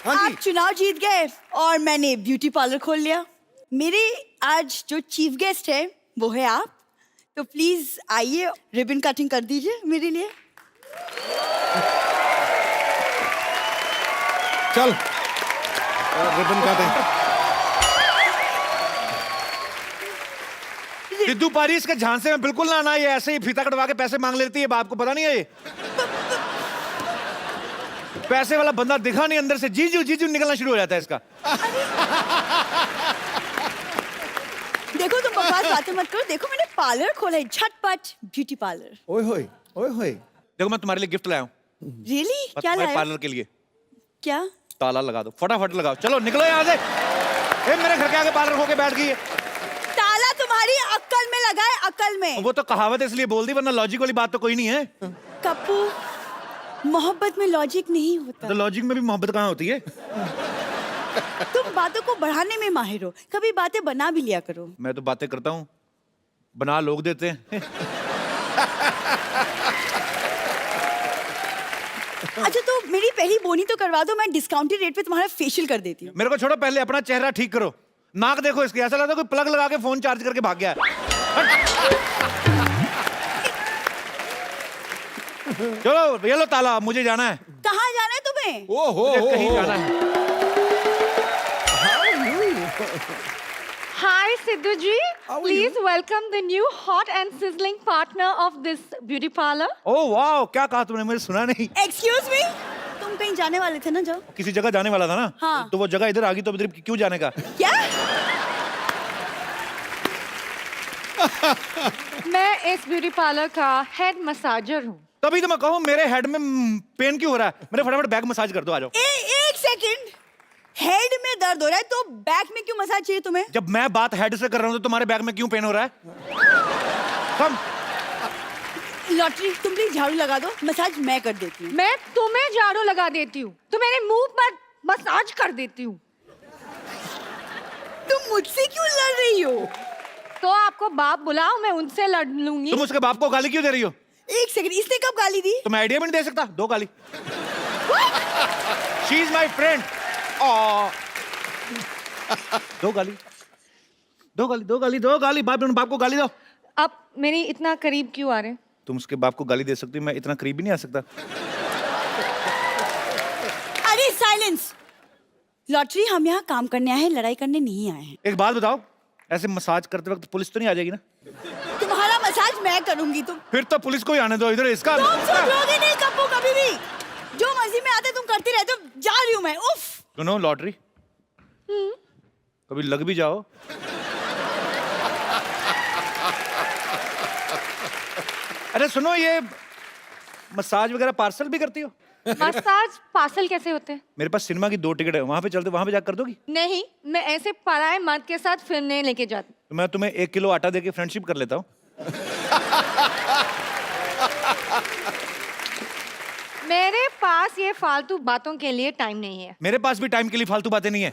आप चुनाव जीत गए और मैंने ब्यूटी पार्लर खोल लिया। मेरे आज जो चीफ गेस्ट है वो है आप, तो प्लीज आइए रिबन कटिंग कर दीजिए मेरे लिए। चल रिबन काटे। सिद्धू पारी इसके झांसे में बिल्कुल ना आना, ये ऐसे ही फीता कटवा के पैसे मांग लेती है, बाप को पता नहीं है ये। पैसे वाला बंदा दिखा नहीं, अंदर से जीजू जीजू निकलना शुरू हो जाता है इसका। देखो तुम बकवास बातें मत करो, देखो मैंने पार्लर खोला है, झटपट ब्यूटी पार्लर। ओए होए ओए होए। देखो मैं तुम्हारे लिए गिफ्ट लाया हूँ। रियली? क्या तुम्हारे लाया? पार्लर के लिए। क्या? ताला लगा दो, फटाफट लगाओ, चलो निकलो यहाँ से। ए, मेरे घर के आगे पार्लर होके बैठ गई है। ताला तुम्हारी अक्ल में लगा है, अक्ल में। वो तो कहावत इसलिए बोल दी, वरना लॉजिक वाली बात तो कोई नहीं है। कप्पू, मोहब्बत में लॉजिक नहीं होता। तो लॉजिक में भी मोहब्बत कहाँ होती है? तुम बातों को बढ़ाने में माहिर हो, कभी बातें बना भी लिया करो। मैं तो बातें करता हूँ, बना लोग देते हैं। अच्छा तो मेरी पहली बोनी तो करवा दो, मैं डिस्काउंटेड रेट पे तुम्हारा फेशियल कर देती हूँ। मेरे को छोड़ो, पहले अपना चेहरा ठीक करो। नाक देखो इसके, ऐसा लगता है कोई प्लग लगा के फोन चार्ज करके भाग गया है। चलो ये लो ताला, मुझे जाना है। कहाँ जाना है तुम्हें? ओहो मुझे कहीं जाना है। Hi Sidhu ji, please welcome the new hot and sizzling partner of this beauty parlor. ओह वाह, क्या कहा तुमने, मुझे सुना नहीं। एक्सक्यूज मी, तुम कहीं जाने वाले थे ना? जाओ। किसी जगह जाने वाला था ना? हाँ। तो वो जगह इधर आ गई, तो इधर क्यों जाने का? क्या? मैं इस ब्यूटी पार्लर का हेड मसाजर हूँ। तभी तो मैं कहूँ, मेरे हेड में पेन क्यों हो रहा है? मेरे फटाफट बैक मसाज कर दो, आ जाओ। एक सेकंड, हेड में दर्द हो रहा है तो बैक में क्यों मसाज चाहिए तुम्हें? जब मैं बात हेड से कर रहा हूँ तो तुम्हारे बैक में क्यों पेन हो रहा है? कम। लॉटरी, तुम प्लीज झाड़ू लगा दो, मसाज मैं कर देती हूँ। मैं तुम्हें झाड़ू लगा देती हूँ, तो मेरे मुंह पर मसाज कर देती हूँ। तुम मुझसे क्यों लड़ रही हो? तो आपको बाप बुलाओ, मैं उनसे लड़ लूंगी। तुम उसके बाप को गाली क्यों दे रही हो? एक सेकंड, इसने कब गाली दी? तो मैं आइडिया भी नहीं दे सकता, दो गाली। She is my friend. दो गाली, दो गाली, दो गाली, दो गाली। बाप को गाली दो। अब मेरी इतना करीब क्यों आ रहे हैं? तुम उसके बाप को गाली दे सकती हो, मैं इतना करीब भी नहीं आ सकता। अरे साइलेंस! लॉटरी, हम यहाँ काम करने आए हैं, लड़ाई करने नहीं आए हैं। एक बात बताओ, ऐसे मसाज करते वक्त पुलिस तो नहीं आ जाएगी ना? तुम्हारा मसाज मैं करूंगी, तुम फिर तो पुलिस को ही आने दो इधर। इसका सुधरोगे नहीं कप्पू कभी भी। जो मर्जी में आते तुम करते रहते हो, जा रही हूँ मैं। उफ। सुनो लॉटरी, कभी लग भी जाओ। अरे सुनो, ये मसाज वगैरह पार्सल भी करती हो? मसाज पार्सल कैसे होते हैं? मेरे पास सिनेमा की 2 टिकट है, वहां पे चलते, वहां पे जाकर कर दोगी? नहीं, मैं ऐसे पराए मर्द के साथ फिरने लेके जाती। तो मैं तुम्हें 1 किलो आटा देके फ्रेंडशिप कर लेता हूँ। मेरे पास ये फालतू बातों के लिए टाइम नहीं है। मेरे पास भी टाइम के लिए फालतू बातें नहीं है।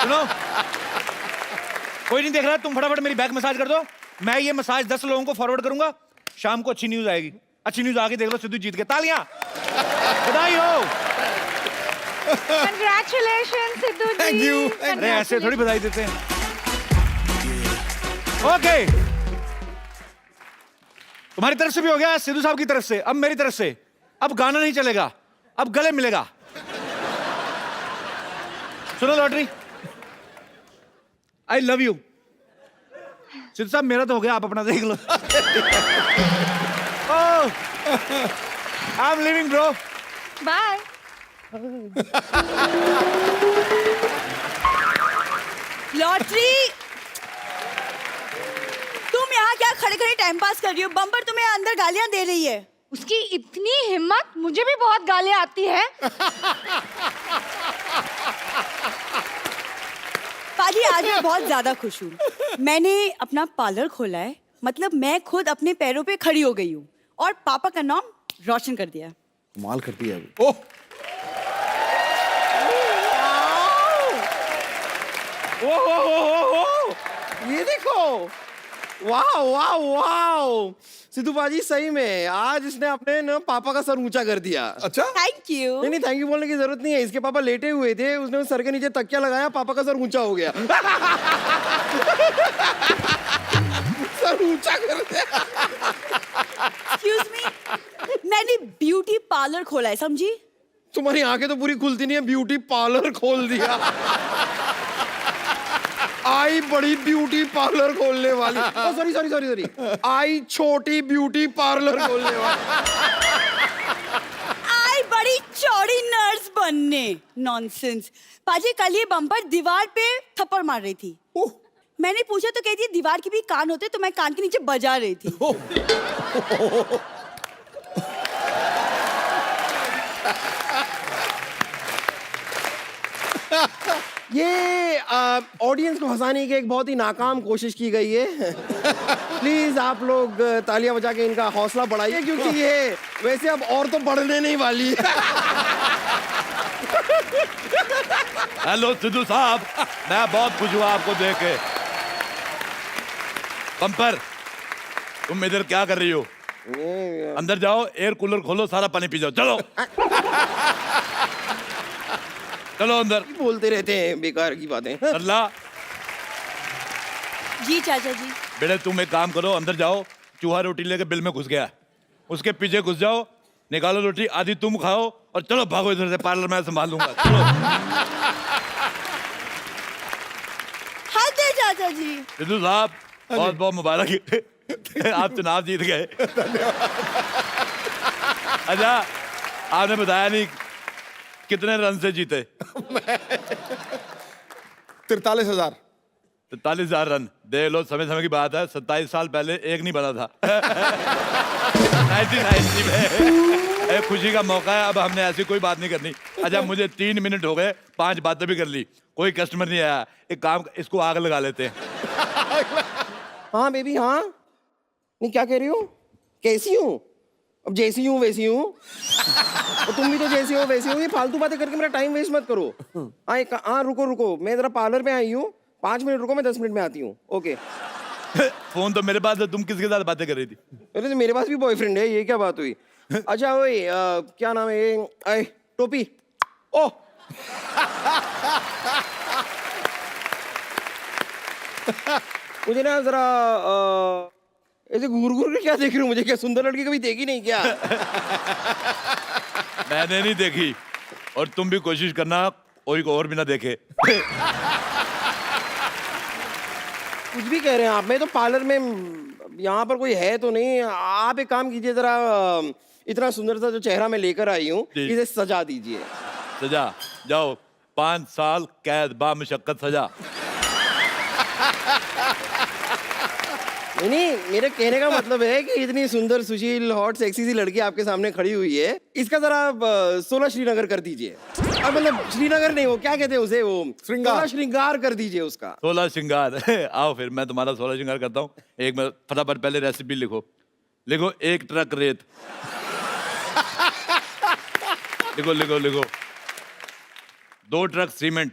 सुनो, कोई नहीं देख रहा, तुम फटाफट मेरी बैक मसाज कर दो। मैं ये मसाज 10 लोगों को फॉरवर्ड करूंगा, शाम को अच्छी न्यूज आएगी। अच्छी न्यूज आगे देख लो, सिद्धू जीत गए। तालियां, बधाई हो। Congratulations Sidhu ji. Thank you. अरे ऐसे थोड़ी बधाई देते हैं। ओके, तुम्हारी तरफ से भी हो गया, सिद्धू साहब की तरफ से। अब मेरी तरफ से, अब गाना नहीं चलेगा, अब गले मिलेगा। सुनो lottery, I love you. Sidhu साहब मेरा तो हो गया, आप अपना देख लो। I am leaving bro. Bye. Lottery, तुम यहाँ क्या खड़े खड़े टाइम पास कर रही हो? बम्पर तुम्हें अंदर गालियां दे रही है। उसकी इतनी हिम्मत, मुझे भी बहुत गालियां आती है। पाजी, आज मैं बहुत ज्यादा खुश हूँ। मैंने अपना पार्लर खोला है, मतलब मैं खुद अपने पैरों पे खड़ी हो गई हूँ और पापा का नाम रोशन कर दिया। कमाल करती है अभी। ओह ओ, ये देखो, वाह वाह वाह, सिद्धू बाजी सही में आज इसने अपने ना पापा का सर ऊंचा कर दिया। अच्छा थैंक यू। नहीं नहीं, थैंक यू बोलने की जरूरत नहीं है। इसके पापा लेटे हुए थे, उसने उस सर के नीचे तकिया लगाया, पापा का सर ऊंचा हो गया। सर ऊंचा कर दिया। एक्सक्यूज मी, मैंने ब्यूटी पार्लर खोला है, समझी? तुम्हारी आंखें तो पूरी खुलती नहीं है, ब्यूटी पार्लर खोल दिया। आई बड़ी ब्यूटी पार्लर खोलने वाली, सॉरी सॉरी सॉरी सॉरी, आई छोटी ब्यूटी पार्लर खोलने वाली। आई बड़ी चौड़ी नर्स बनने। नॉनसेंस। पाजी कल ये बम्पर दीवार पे थप्पड़ मार रही थी। ओह मैंने पूछा तो कहती दीवार के भी कान होते, तो मैं कान के नीचे बजा रही थी। ये ऑडियंस को हंसाने की एक बहुत ही नाकाम कोशिश की गई है। प्लीज आप लोग तालियां बजा के इनका हौसला बढ़ाइए, क्योंकि ये वैसे अब और तो बढ़ने नहीं वाली है। हेलो सिद्धू साहब, मैं बहुत खुश हुआ आपको देख के। बम्पर, तुम इधर क्या कर रही हो? अंदर जाओ, एयर कूलर खोलो, सारा पानी पी जाओ। चलो चलो अंदर। बोलते रहते हैं बेकार की बातें। अल्लाह। जी चाचा जी। बेटे तुम एक काम करो, अंदर जाओ, चूहा रोटी लेके बिल में घुस गया, उसके पीछे घुस जाओ, निकालो रोटी, आधी तुम खाओ और चलो भागो इधर से, पार्लर मैं संभाल लूंगा। चलो। हद है चाचा जी। सिद्धू साहब बहुत बहुत मुबारक, आप चुनाव जीत गए। अच्छा आपने बताया नहीं कितने रन से जीते? 43,000। 43,000 रन। देख लो, समय समय की बात है, 27 साल पहले एक नहीं बना था। 1990 में। एक खुशी का मौका है, अब हमने ऐसी कोई बात नहीं करनी। अच्छा मुझे 3 मिनट हो गए, 5 बातें भी कर ली, कोई कस्टमर नहीं आया। एक काम, इसको आग लगा लेते हैं। हाँ बेबी हाँ। नहीं क्या कह रही हो? कैसी हूँ? अब जैसी हूँ वैसी हूँ। और तुम भी तो जैसी हो वैसी हो। ये फालतू बातें करके मेरा टाइम वेस्ट मत करो। हाँ रुको रुको, मैं जरा पार्लर पे आई हूँ, 5 मिनट रुको, मैं 10 मिनट में आती हूँ। ओके। फोन तो मेरे पास है, तुम किसके साथ बातें कर रही थी? अरे तो मेरे पास भी बॉयफ्रेंड है, ये क्या बात हुई? अच्छा ओए क्या नाम है ये? टोपी। ओह मुझे ना जरा ऐसे घूर घूर के क्या देख रही हूँ? मुझे क्या सुंदर लड़की कभी देखी नहीं क्या? मैंने नहीं देखी, और तुम भी कोशिश करना कोई को और भी ना देखे। कुछ भी कह रहे हैं आप। मैं तो पार्लर में, यहाँ पर कोई है तो नहीं। आप एक काम कीजिए, जरा इतना सुंदर सा जो चेहरा मैं लेकर आई हूँ, जी। इसे सजा दीजिए। सजा? जाओ, 5 साल कैद बामुशक्कत सजा। नहीं मेरे कहने का मतलब है कि इतनी सुंदर सुशील हॉट सेक्सी सी लड़की आपके सामने खड़ी हुई है, इसका जरा 16 श्रीनगर कर दीजिए। अब मतलब श्रीनगर नहीं, वो क्या कहते हैं उसे, वो श्रृंगार। 16 श्रृंगार कर दीजिए उसका। 16 श्रृंगार। आओ फिर मैं तुम्हारा 16 श्रृंगार करता हूँ। एक मिनट, फटाफट पहले रेसिपी लिखो। लिखो 1 ट्रक रेत। लिखो लिखो लिखो। 2 ट्रक सीमेंट,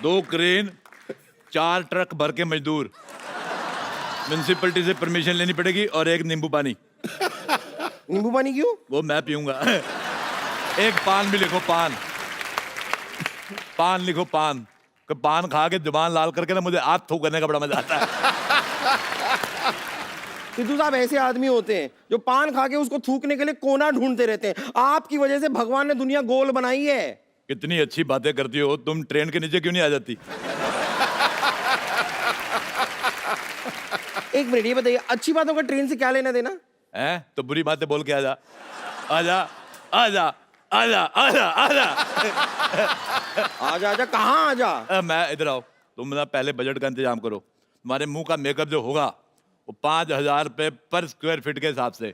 2 क्रेन, 4 ट्रक भर के मजदूर, म्युनिसिपैलिटी से परमिशन लेनी पड़ेगी, और 1 नींबू पानी। नींबू पानी क्यों? वो मैं पीऊंगा। 1 पान भी लिखो, पान। पान लिखो, पान। पान खा के जुबान लाल करके ना मुझे हाथ थूक करने का बड़ा मजा आता है। सिद्धू साहब ऐसे आदमी होते हैं जो पान खा के उसको थूकने के लिए कोना ढूंढते रहते हैं। आपकी वजह से भगवान ने दुनिया गोल बनाई है। कितनी अच्छी बातें करती हो तुम, ट्रेन के नीचे क्यों नहीं आ जाती? एक मिनट ये बताइए, अच्छी बातों का ट्रेन से क्या लेना देना? हैं? तो बुरी बातें बोल के आजा। आजा आजा आजा आजा आजा। आजा आजा कहाँ आजा? मैं इधर आओ। तुम ना पहले बजट का इंतजाम करो। तुम्हारे मुंह का मेकअप जो होगा वो 5,000 रुपए पर स्क्वायर फीट के हिसाब से,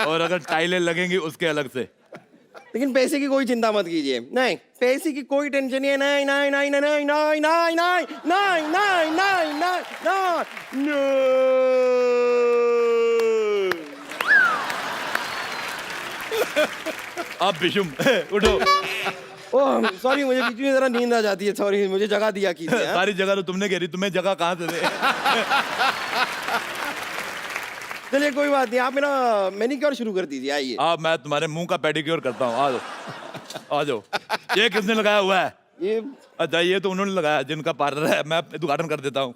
और अगर टाइलें लगेंगी उसके अलग से। लेकिन पैसे की कोई चिंता मत कीजिए। नहीं पैसे की कोई टेंशन नहीं है। नहीं नहीं नहीं नहीं नहीं नहीं नहीं नहीं नहीं नहीं नहीं नहीं। अब बिशुम उठो। ओह सॉरी, मुझे बीच में जरा नींद आ जाती है, सॉरी, मुझे जगह दिया कीजिए। हाँ? सारी जगह तो तुमने घेरी, तुम्हें जगह कहाँ से दे? चलिए कोई बात नहीं, आप मेरा मैनिक्योर शुरू कर दीजिए, आइए। अब मैं तुम्हारे मुंह का पेडिक्योर करता हूँ, आ जाओ आ जाओ। ये किसने लगाया हुआ है? ये अच्छा, ये तो उन्होंने लगाया जिनका पार्लर है। मैं उद्घाटन कर देता हूँ।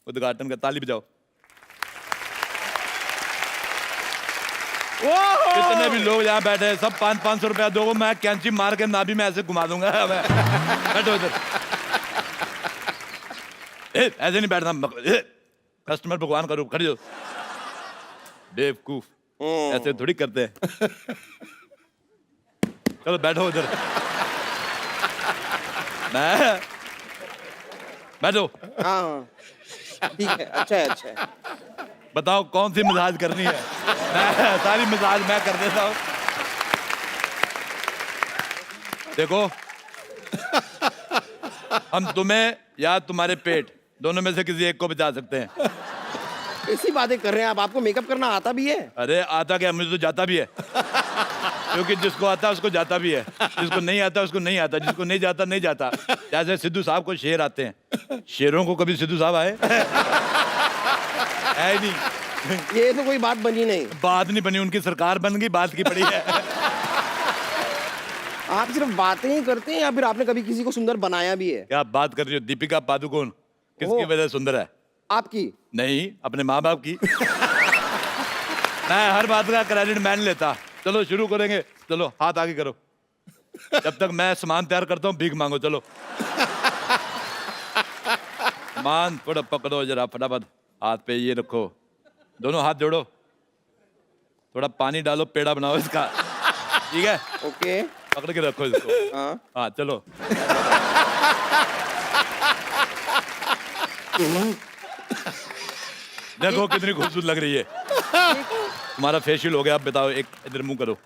उद्घाटन का ताली बजाओ। जितने भी लोग यहाँ बैठे हैं सब 500-500 रुपया दो, मैं कैंची मार के नाभि में ऐसे घुमा दूंगा। मैं बैठो इधर। ऐसे नहीं बैठना, कस्टमर भगवान का रूप, खड़ी हो। बेवकूफ, ऐसे थोड़ी करते हैं। चलो बैठो उधर। मैं बैठो। हाँ ठीक है, अच्छा है, अच्छा है। बताओ कौन सी मसाज करनी है? मैं सारी मसाज मैं कर देता हूँ। देखो, हम तुम्हें या तुम्हारे पेट दोनों में से किसी एक को बचा सकते हैं। ऐसी बातें कर रहे हैं आप, आपको मेकअप करना आता भी है? अरे आता क्या, मुझे तो जाता भी है। क्योंकि जिसको आता उसको जाता भी है, जिसको नहीं आता उसको नहीं आता, जिसको नहीं जाता नहीं जाता। जैसे सिद्धू साहब को शेर आते हैं, शेरों को कभी सिद्धू साहब आए? है नहीं। ये तो कोई बात बनी नहीं। बात नहीं बनी, उनकी सरकार बन गई, बात की पड़ी है। आप सिर्फ बातें ही करते हैं या फिर आपने कभी किसी को सुंदर बनाया भी है? क्या बात कर रही हो? दीपिका पादुकोण किसकी ओह। वजह से सुंदर है? आपकी? नहीं, अपने माँ बाप की। मैं हर बात का क्रेडिट मैं नहीं लेता। चलो शुरू करेंगे, चलो हाथ आगे करो। जब तक मैं सामान तैयार करता हूँ भीख मांगो। चलो सामान थोड़ा पकड़ो जरा फटाफट, हाथ पे ये रखो, दोनों हाथ जोड़ो, थोड़ा पानी डालो, पेड़ा बनाओ इसका, ठीक है? ओके, पकड़ के रखो इसको। हाँ। हाँ चलो। देखो कितनी खूबसूरत लग रही है। तुम्हारा फेशियल हो गया, अब बताओ, एक इधर मुंह करो,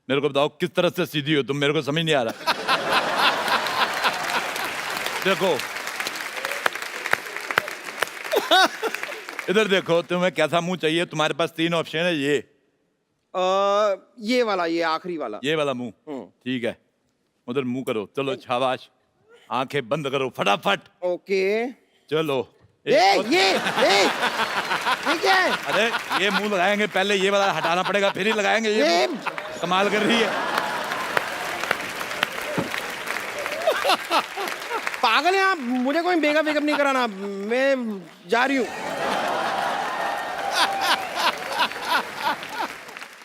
मेरे को बताओ किस तरह से सीधी हो तुम, मेरे को समझ नहीं आ रहा। देखो इधर देखो, तुम्हें कैसा मुंह चाहिए? तुम्हारे पास 3 ऑप्शन है। ये वाला, ये आखिरी वाला। ये वाला मुंह, ठीक है, उधर मुंह करो। चलो शाबाश, आंखें बंद करो फटाफट। ओके। चलो ये क्या है? अरे ये मुंह लगाएंगे, पहले ये वाला हटाना पड़ेगा, फिर ही लगाएंगे। ये कमाल कर रही है। पागल है आप, मुझे कोई मेकअप वेकअप नहीं कराना, मैं जा रही हूँ।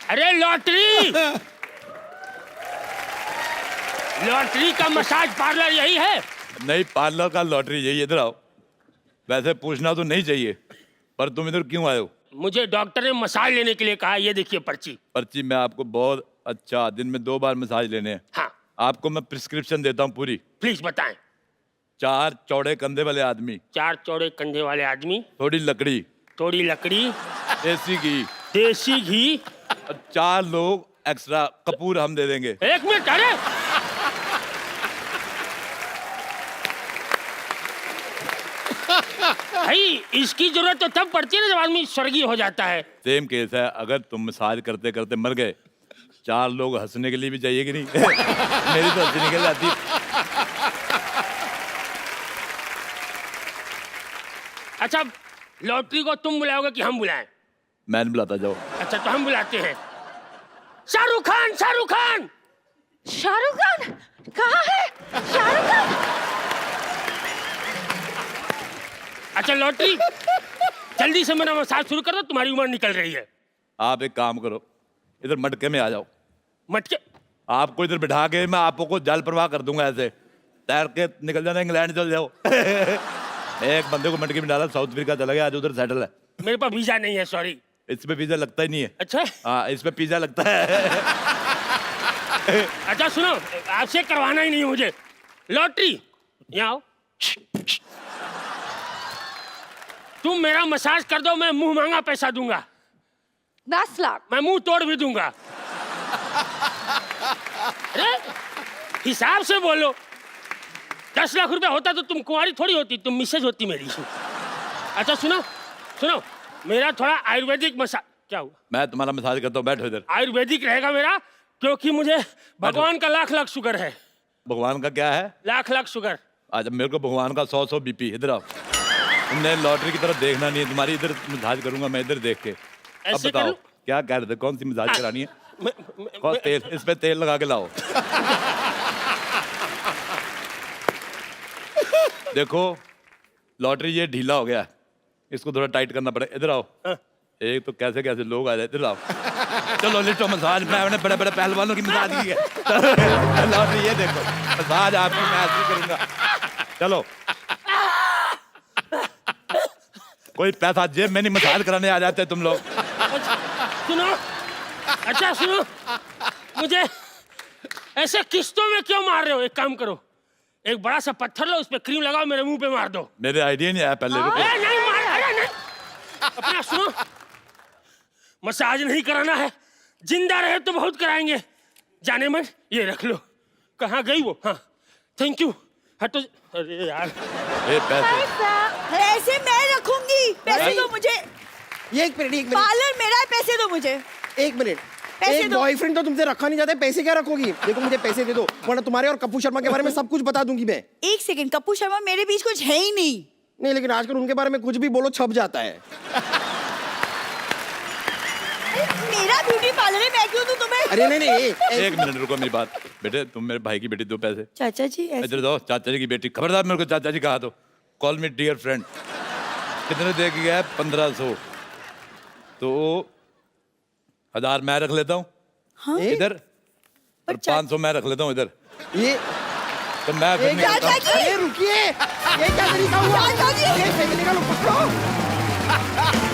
अरे लॉटरी, लॉटरी का मसाज पार्लर यही है? नहीं, पार्लर का लॉटरी यही। इधर आओ। वैसे पूछना तो नहीं चाहिए, पर तुम इधर क्यों आए हो? मुझे डॉक्टर ने मसाज लेने के लिए कहा। ये देखिए पर्ची। पर्ची मैं आपको बहुत अच्छा, दिन में 2 बार मसाज लेने हैं। हाँ आपको मैं प्रिस्क्रिप्शन देता हूँ पूरी। प्लीज बताएं। 4 चौड़े कंधे वाले आदमी, 4 चौड़े कंधे वाले आदमी, थोड़ी लकड़ी, थोड़ी लकड़ी, देसी घी, देसी घी, और 4 लोग एक्स्ट्रा कपूर हम दे देंगे। 1 मिनट। अरे भाई, इसकी जरूरत तो तब पड़ती है ना जब आदमी स्वर्गीय हो जाता है। सेम केस है, अगर तुम मसाज करते करते मर गए, 4 लोग हंसने के लिए भी चाहिए कि नहीं? मेरी तो हंसी निकल जाती। अच्छा, लॉटरी को तुम बुलाओगे कि हम बुलाएं? मैंने बुलाता, जाओ। अच्छा तो हम बुलाते हैं। शाहरुख खान, शाहरुख खान। शाहरुख खान कहाँ है? शाहरुख खान। अच्छा लॉटरी, जल्दी से मेरा मसाज शुरू कर दो, तुम्हारी उम्र निकल रही है। आप एक काम करो, इधर मटके में आ जाओ। मटके? आपको इधर बिठा के मैं आपको जल प्रवाह कर दूंगा, ऐसे तैर के निकल जाना, इंग्लैंड चल जाओ। एक बंदे को मटके में डाला, साउथ अफ्रीका चला गया, आज उधर सेटल है। मेरे पास वीजा नहीं है, सॉरी। इस पे वीजा लगता ही नहीं है। अच्छा हाँ, इस पे पिज्जा लगता है। अच्छा सुनो, आपसे करवाना ही नहीं है मुझे। लॉटरी यहाँ आओ। तुम मेरा मसाज कर दो, मैं मुंह मांगा पैसा दूंगा। 10 लाख। मैं मुंह तोड़ भी दूंगा। अरे हिसाब से बोलो। 10 लाख रुपया होता तो तुम कुंवारी थोड़ी होती, तुम मिसेज होती मेरी। अच्छा सुनो सुनो, मेरा थोड़ा आयुर्वेदिक मसाज। क्या हुआ? मैं तुम्हारा मसाज करता हूँ, बैठो इधर। आयुर्वेदिक रहेगा मेरा, क्योंकि मुझे भगवान का लाख लाख शुगर है। भगवान का क्या है? लाख लाख शुगर। आज मेरे को भगवान का 100 बीपी। इधर आओ, तुमने लॉटरी की तरफ देखना नहीं है, तुम्हारी इधर मसाज करूंगा मैं, इधर देख के। अब ऐसे बताओ करूं? क्या कह रहे थे, कौन सी मसाज करानी है? कौन मैं- तेल, इस पे तेल लगा के लाओ। देखो लॉटरी ये ढीला हो गया, इसको थोड़ा टाइट करना पड़ेगा। इधर आओ। एक तो कैसे कैसे लोग आ जाए, इधर आओ। चलो लिटो मसाज, मैंने बड़े बड़े पहलवानों की मसाज की है। चलो, लॉटरी ये देखो, मसाज आपकी मैं ऐसे करूंगा। चलो, कोई पैसा जेब में नहीं, मसाज कराने आ जाते तुम लोग। सुनो, अच्छा सुनो, मुझे ऐसे किस्तों में क्यों मार रहे हो? एक काम करो, एक बड़ा सा पत्थर लो, उस पे क्रीम लगाओ, मेरे मुंह पे मार दो। मेरे आइडिया नहीं आया पहले। रुको। नहीं मार, अरे नहीं, अपना सुनो, मसाज नहीं कराना है, जिंदा रहे तो बहुत कराएंगे। जाने मन, ये रख लो। कहाँ गई वो? हाँ, थैंक यू। हटो। अरे यार, ए, पैसे Hi, sir. पैसे मैं रखूंगी, पैसे नहीं। दो मुझे। ये एक मिनट पार्लर मेरा है, पैसे दो मुझे। एक मिनट। पैसे एक दो। बॉयफ्रेंड तो तुमसे रखा नहीं जाता है, पैसे क्या रखोगी? देखो मुझे पैसे दे दो, वरना तुम्हारे और कपूर शर्मा के बारे में सब कुछ बता दूंगी मैं। एक सेकंड, कपूर शर्मा मेरे बीच कुछ है ही नहीं। नहीं, लेकिन आजकल उनके बारे में कुछ भी बोलो छप जाता है। मेरा ब्यूटी पार्लर है, मैं क्यों दूं तुम्हें? अरे नहीं नहीं, एक मिनट रुको, मेरी बात। बेटे तुम मेरे भाई की बेटी, दो पैसे चाचा जी ऐसे- इधर दो। चाचा जी की बेटी, खबरदार मेरे को चाचा जी कहा तो। Call me dear friend. कितने दे के गया? 1500। तो 1000 मैं रख लेता हूँ हाँ? इधर, और पर चा- 500 मैं रख लेता हूँ इधर। ये तो मैं फिर एक निकलता हूँ। अरे रुकिए, ये क्या तरीका हुआ? चाचा जी! ये फेंकने का, लो पकड़ो।